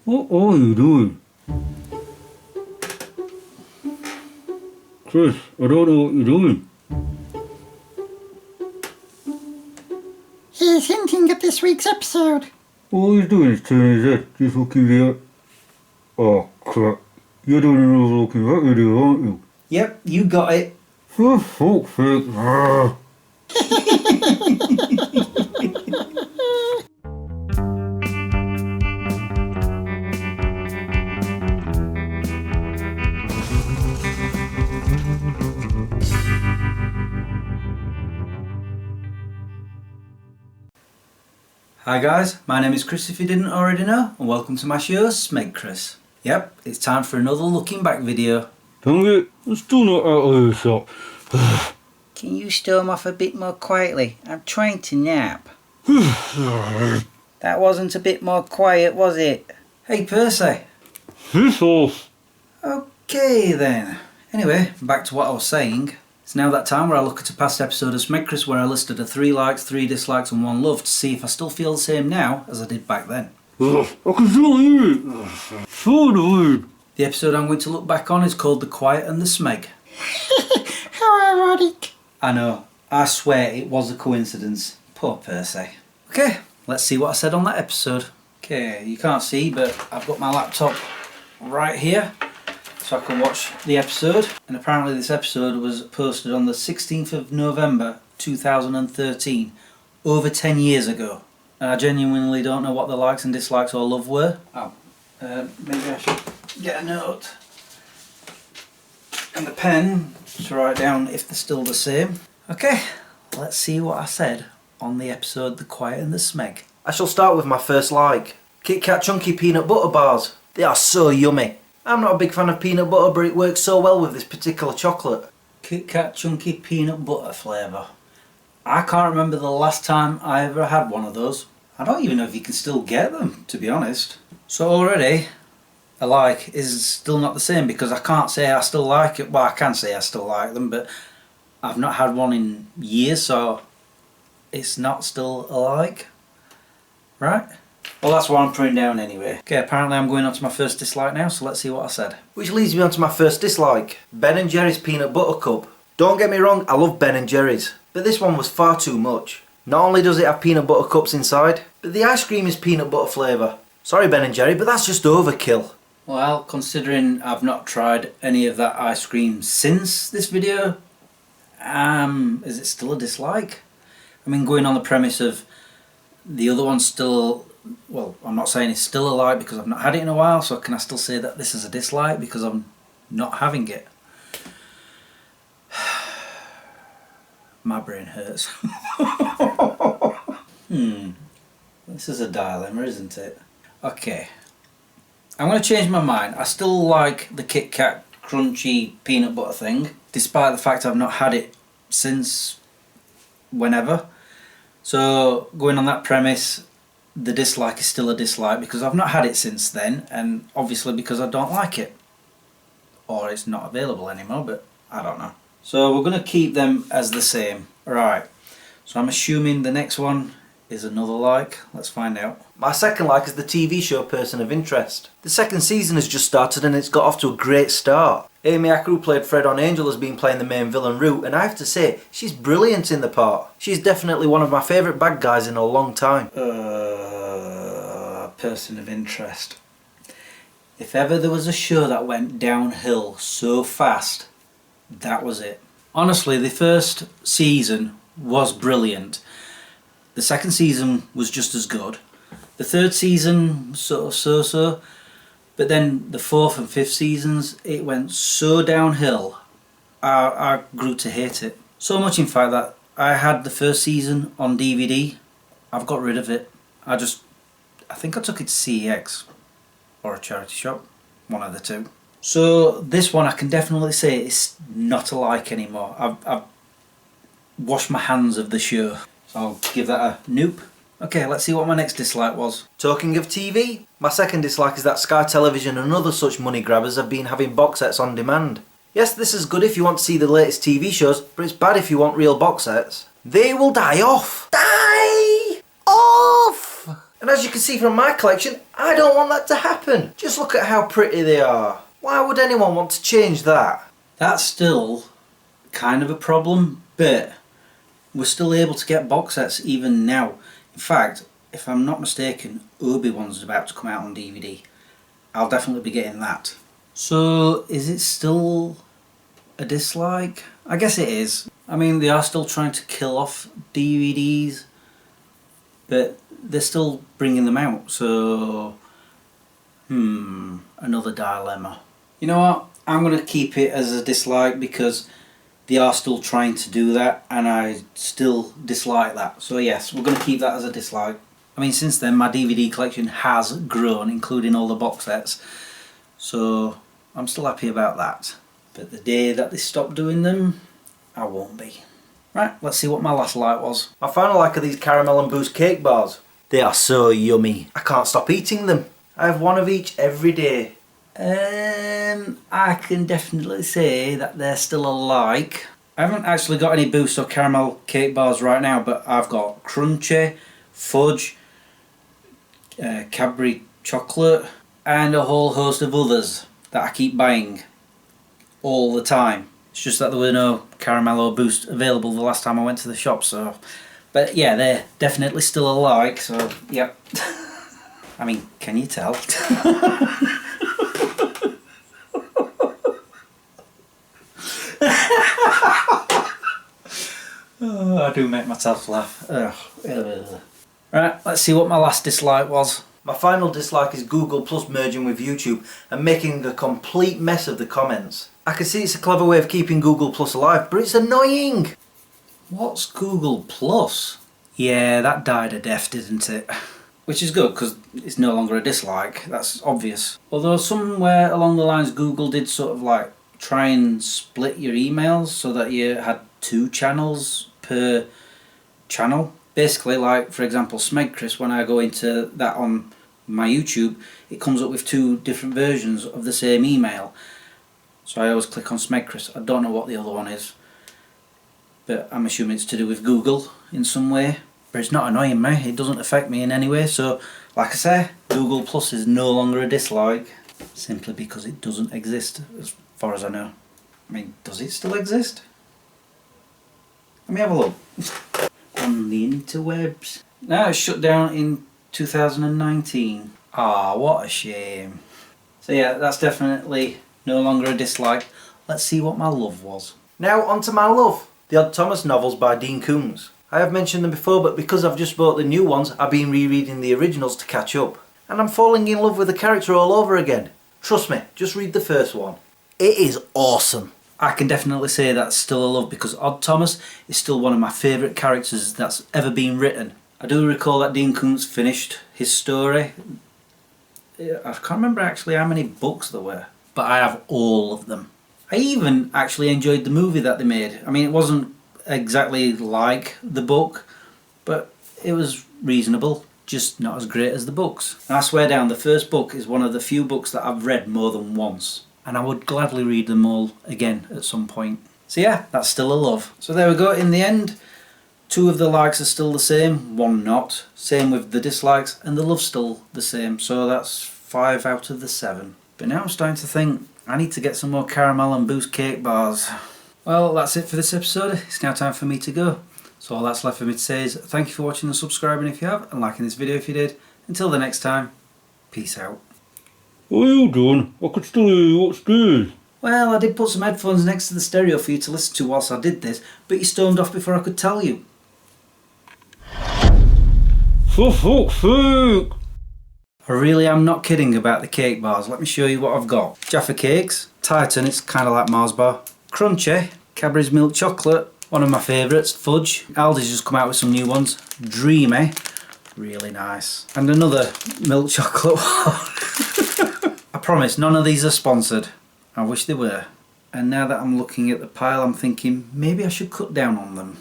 What are you doing? Chris, I don't know what you're doing. He's hinting at this week's episode. All he's doing is turning his head, just looking there. Oh crap. You're doing another looking at video, aren't you? Yep, you got it. For fuck's sake. Ah. Hi guys, my name is Chris if you didn't already know, and welcome to my show, SmegChris. Yep, it's time for another looking back video. Dang it, I'm still not out of the shop. Can you storm off a bit more quietly? I'm trying to nap. That wasn't a bit more quiet, was it? Hey Percy. Piss off. Okay then. Anyway, back to what I was saying. It's now that time where I look at a past episode of SmegChris where I listed a 3 likes, 3 dislikes and 1 love to see if I still feel the same now as I did back then. I can still hear it. So annoying. The episode I'm going to look back on is called The Quiet and the Smeg. How ironic. I know, I swear it was a coincidence. Poor Percy. Okay, let's see what I said on that episode. Okay, you can't see, but I've got my laptop right here so I can watch the episode. And apparently this episode was posted on the 16th of November 2013, over 10 years ago. And I genuinely don't know what the likes and dislikes or love were. Maybe I should get a note and a pen to write down if they're still the same. Okay, let's see what I said on the episode The Quiet and the Smeg. I shall start with my first like. Kit Kat Chunky Peanut Butter Bars. They are so yummy. I'm not a big fan of peanut butter, but it works so well with this particular chocolate. Kit Kat Chunky Peanut Butter flavour. I can't remember the last time I ever had one of those. I don't even know if you can still get them, to be honest. So already, a like is still not the same because I can't say I still like it. Well, I can say I still like them, but I've not had one in years, so it's not still a like. Right? Well, that's what I'm putting down anyway. Okay, apparently I'm going on to my first dislike now, so let's see what I said. Which leads me on to my first dislike. Ben & Jerry's Peanut Butter Cup. Don't get me wrong, I love Ben & Jerry's, but this one was far too much. Not only does it have peanut butter cups inside, but the ice cream is peanut butter flavour. Sorry Ben & Jerry, but that's just overkill. Well, considering I've not tried any of that ice cream since this video, is it still a dislike? I mean, going on the premise of the other one's still, well, I'm not saying it's still a like because I've not had it in a while, so can I still say that this is a dislike because I'm not having it? My brain hurts. This is a dilemma, isn't it? Okay. I'm going to change my mind. I still like the Kit Kat crunchy peanut butter thing, despite the fact I've not had it since whenever. So, going on that premise, the dislike is still a dislike because I've not had it since then, and obviously because I don't like it. Or it's not available anymore, but I don't know. So we're going to keep them as the same. Right, so I'm assuming the next one is another like. Let's find out. My second like is the TV show Person of Interest. The second season has just started and it's got off to a great start. Amy Acker, who played Fred on Angel, has been playing the main villain Root, and I have to say, she's brilliant in the part. She's definitely one of my favourite bad guys in a long time. Person of Interest. If ever there was a show that went downhill so fast, that was it. Honestly, the first season was brilliant. The second season was just as good. The third season, sort of so-so. But then the fourth and fifth seasons, it went so downhill. I grew to hate it. So much in fact that I had the first season on DVD. I've got rid of it. I think I took it to CEX or a charity shop. One of the two. So this one I can definitely say it's not a like anymore. I've washed my hands of the show. So I'll give that a nope. Okay, let's see what my next dislike was. Talking of TV, my second dislike is that Sky Television and other such money grabbers have been having box sets on demand. Yes, this is good if you want to see the latest TV shows, but it's bad if you want real box sets. They will die off. Die off! And As you can see from my collection, I don't want that to happen. Just look at how pretty they are. Why would anyone want to change that? That's still kind of a problem, but we're still able to get box sets even now. In fact, if I'm not mistaken, Obi-Wan's about to come out on DVD. I'll definitely be getting that. So, is it still a dislike? I guess it is. I mean, they are still trying to kill off DVDs, but they're still bringing them out, so... another dilemma. You know what? I'm going to keep it as a dislike because they are still trying to do that, and I still dislike that. So yes, we're going to keep that as a dislike. I mean, since then my DVD collection has grown, including all the box sets, so I'm still happy about that. But the day that they stop doing them, I won't be. Right, let's see what my last like was. My final like are these caramel and boost cake bars. They are so yummy. I can't stop eating them. I have one of each every day. I can definitely say that they're still a like. I haven't actually got any boost or caramel cake bars right now, but I've got crunchy, fudge, Cadbury chocolate, and a whole host of others that I keep buying all the time. It's just that there were no caramel or boost available the last time I went to the shop, so... But yeah, they're definitely still a like, so yep. I mean, can you tell? Oh, I do make myself laugh. Ugh. Right, let's see what my last dislike was. My final dislike is Google Plus merging with YouTube and making a complete mess of the comments. I can see it's a clever way of keeping Google Plus alive, but it's annoying! What's Google Plus? Yeah, that died a death, didn't it? Which is good, because it's no longer a dislike, that's obvious. Although somewhere along the lines Google did sort of like try and split your emails so that you had 2 channels per channel. Basically, like for example SmegChris, when I go into that on my YouTube, it comes up with 2 different versions of the same email. So I always click on SmegChris. I don't know what the other one is, but I'm assuming it's to do with Google in some way. But it's not annoying me, it doesn't affect me in any way. So like I say, Google Plus is no longer a dislike, simply because it doesn't exist as far as I know. I mean, does it still exist? Let me have a look. On the interwebs. No, it's shut down in 2019. Ah, what a shame. So yeah, that's definitely no longer a dislike. Let's see what my love was. Now on to my love. The Odd Thomas novels by Dean Koontz. I have mentioned them before, but because I've just bought the new ones, I've been rereading the originals to catch up. And I'm falling in love with the character all over again. Trust me, just read the first one. It is awesome. I can definitely say that's still a love because Odd Thomas is still one of my favourite characters that's ever been written. I do recall that Dean Koontz finished his story. I can't remember actually how many books there were, but I have all of them. I even actually enjoyed the movie that they made. I mean, it wasn't exactly like the book, but it was reasonable, just not as great as the books. And I swear down, the first book is one of the few books that I've read more than once, and I would gladly read them all again at some point. So yeah, that's still a love. So there we go. In the end, 2 of the likes are still the same, 1 not. Same with the dislikes, and the love's still the same. So that's 5 out of the 7. But now I'm starting to think I need to get some more caramel and boost cake bars. Well, that's it for this episode. It's now time for me to go. So all that's left for me to say is thank you for watching and subscribing if you have, and liking this video if you did. Until the next time, peace out. Well done. I could still hear you upstairs. Well, I did put some headphones next to the stereo for you to listen to whilst I did this, but you stormed off before I could tell you. For fuck's sake! I really am not kidding about the cake bars. Let me show you what I've got. Jaffa Cakes, Titan, it's kind of like Mars bar. Crunchy, Cadbury's milk chocolate, one of my favourites, fudge. Aldi's just come out with some new ones. Dreamy, really nice. And another milk chocolate one. I promise, none of these are sponsored. I wish they were. And now that I'm looking at the pile, I'm thinking maybe I should cut down on them.